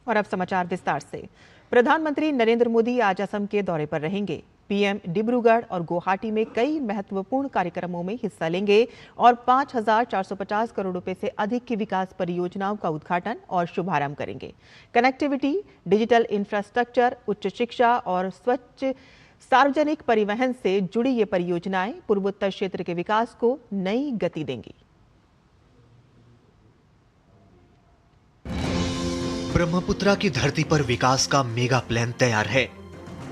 और अब समाचार विस्तार से। प्रधानमंत्री नरेंद्र मोदी आज असम के दौरे पर रहेंगे। पीएम डिब्रूगढ़ और गुवाहाटी में कई महत्वपूर्ण कार्यक्रमों में हिस्सा लेंगे और 5,450 करोड़ रुपए से अधिक की विकास परियोजनाओं का उद्घाटन और शुभारंभ करेंगे। कनेक्टिविटी, डिजिटल इंफ्रास्ट्रक्चर, उच्च शिक्षा और स्वच्छ सार्वजनिक परिवहन से जुड़ी ये परियोजनाएं पूर्वोत्तर क्षेत्र के विकास को नई गति देंगी। ब्रह्मपुत्रा की धरती पर विकास का मेगा प्लान तैयार है।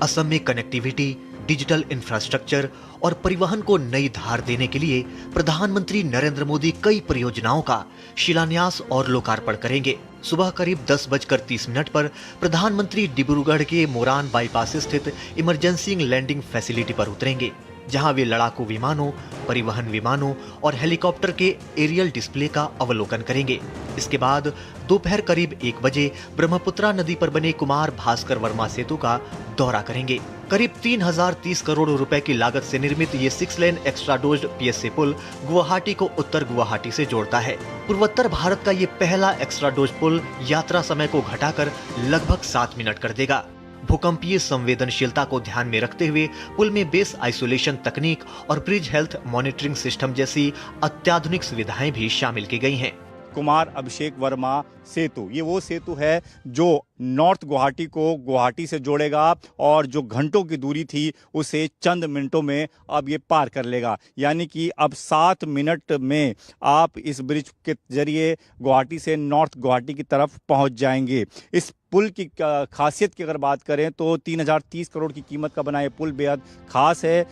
असम में कनेक्टिविटी, डिजिटल इंफ्रास्ट्रक्चर और परिवहन को नई धार देने के लिए प्रधानमंत्री नरेंद्र मोदी कई परियोजनाओं का शिलान्यास और लोकार्पण करेंगे। सुबह करीब 10:30 पर प्रधानमंत्री डिब्रूगढ़ के मोरान बाईपास स्थित इमरजेंसी लैंडिंग फैसिलिटी पर उतरेंगे, जहां वे लड़ाकू विमानों, परिवहन विमानों और हेलीकॉप्टर के एरियल डिस्प्ले का अवलोकन करेंगे। इसके बाद दोपहर करीब 1 बजे ब्रह्मपुत्रा नदी पर बने कुमार भास्कर वर्मा सेतु का दौरा करेंगे। करीब 3,030 करोड़ रुपए की लागत से निर्मित ये 6 लेन एक्स्ट्रा डोज्ड पीएसए पुल गुवाहाटी को उत्तर गुवाहाटी से जोड़ता है। पूर्वोत्तर भारत का ये पहला एक्स्ट्रा डोज पुल यात्रा समय को घटाकर लगभग 7 मिनट कर देगा। भूकंपीय संवेदनशीलता को ध्यान में रखते हुए पुल में बेस आइसोलेशन तकनीक और ब्रिज हेल्थ मॉनिटरिंग सिस्टम जैसी अत्याधुनिक सुविधाएं भी शामिल की गई हैं। कुमार अभिषेक वर्मा सेतु, ये वो सेतु है जो नॉर्थ गुवाहाटी को गुवाहाटी से जोड़ेगा और जो घंटों की दूरी थी उसे चंद मिनटों में अब ये पार कर लेगा। यानी कि अब 7 मिनट में आप इस ब्रिज के जरिए गुवाहाटी से नॉर्थ गुवाहाटी की तरफ पहुंच जाएंगे। इस पुल की खासियत की अगर बात करें तो 3,030 करोड़ की कीमत का बना ये पुल बेहद खास है।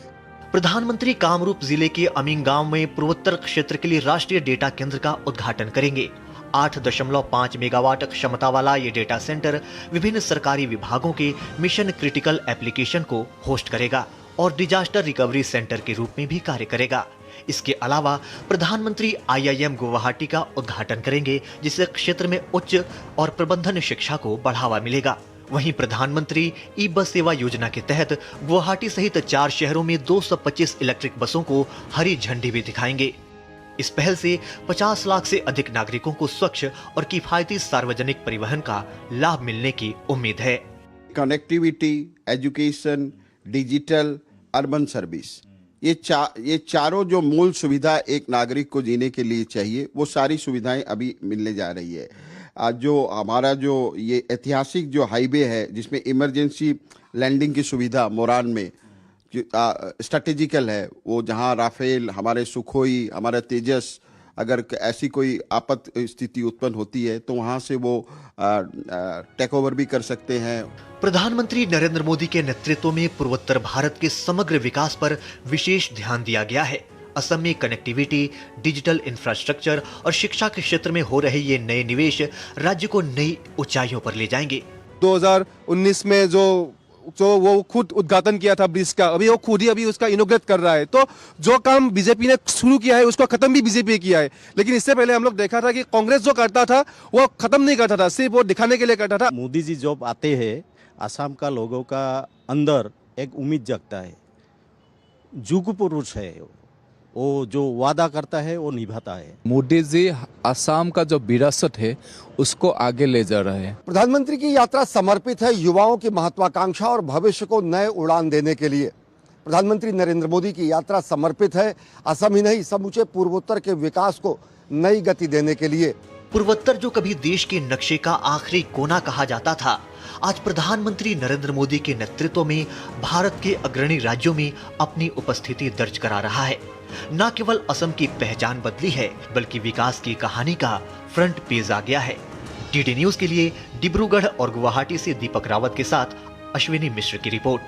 प्रधानमंत्री कामरूप जिले के अमीन गांव में पूर्वोत्तर क्षेत्र के लिए राष्ट्रीय डेटा केंद्र का उद्घाटन करेंगे। 8.5 मेगावाट क्षमता वाला ये डेटा सेंटर विभिन्न सरकारी विभागों के मिशन क्रिटिकल एप्लीकेशन को होस्ट करेगा और डिजास्टर रिकवरी सेंटर के रूप में भी कार्य करेगा। इसके अलावा प्रधानमंत्री IIM गुवाहाटी का उद्घाटन करेंगे, जिससे क्षेत्र में उच्च और प्रबंधन शिक्षा को बढ़ावा मिलेगा। वहीं प्रधानमंत्री ई बस सेवा योजना के तहत गुवाहाटी सहित 4 शहरों में 225 इलेक्ट्रिक बसों को हरी झंडी भी दिखाएंगे। इस पहल से 50 लाख से अधिक नागरिकों को स्वच्छ और किफायती सार्वजनिक परिवहन का लाभ मिलने की उम्मीद है। Connectivity, education, digital, urban service, ये चारों जो मूल सुविधा एक नागरिक को जीने के लिए चाहिए, वो सारी सुविधाएं अभी मिलने जा रही है। जो हमारा जो ये ऐतिहासिक जो हाईवे है जिसमें इमरजेंसी लैंडिंग की सुविधा मोरान में स्ट्रेटेजिकल है, वो जहां राफेल, हमारे सुखोई, हमारा तेजस, अगर ऐसी कोई आपात स्थिति उत्पन्न होती है तो वहां से वो टेक ओवर भी कर सकते हैं। प्रधानमंत्री नरेंद्र मोदी के नेतृत्व में पूर्वोत्तर भारत के समग्र विकास पर विशेष ध्यान दिया गया है। असम में कनेक्टिविटी, डिजिटल इंफ्रास्ट्रक्चर और शिक्षा के क्षेत्र में हो रहे ये नए निवेश राज्य को नई ऊंचाइयों पर ले जाएंगे। 2019 में जो वो खुद उद्घाटन किया था ब्रिज का, अभी वो खुद ही अभी उसका इनोग्रेट कर रहा है। तो जो काम बीजेपी ने शुरू किया है उसको खत्म भी बीजेपी ने किया है। लेकिन इससे पहले हम लोग देखा था कि कांग्रेस जो करता था वो खत्म नहीं करता था, सिर्फ वो दिखाने के लिए करता था। मोदी जी जब आते हैं असम का लोगों का अंदर एक उम्मीद जगता है। जुग पुरुष है, वो जो वादा करता है वो निभाता है। मोदी जी असम का जो विरासत है उसको आगे ले जा रहे हैं। प्रधानमंत्री की यात्रा समर्पित है युवाओं की महत्वाकांक्षा और भविष्य को नए उड़ान देने के लिए। प्रधानमंत्री नरेंद्र मोदी की यात्रा समर्पित है असम ही नहीं समूचे पूर्वोत्तर के विकास को नई गति देने के लिए। पूर्वोत्तर जो कभी देश के नक्शे का आखिरी कोना कहा जाता था, आज प्रधानमंत्री नरेंद्र मोदी के नेतृत्व में भारत के अग्रणी राज्यों में अपनी उपस्थिति दर्ज करा रहा है। न केवल असम की पहचान बदली है, बल्कि विकास की कहानी का फ्रंट पेज आ गया है। डीडी न्यूज के लिए डिब्रूगढ़ और गुवाहाटी से दीपक रावत के साथ अश्विनी मिश्र की रिपोर्ट।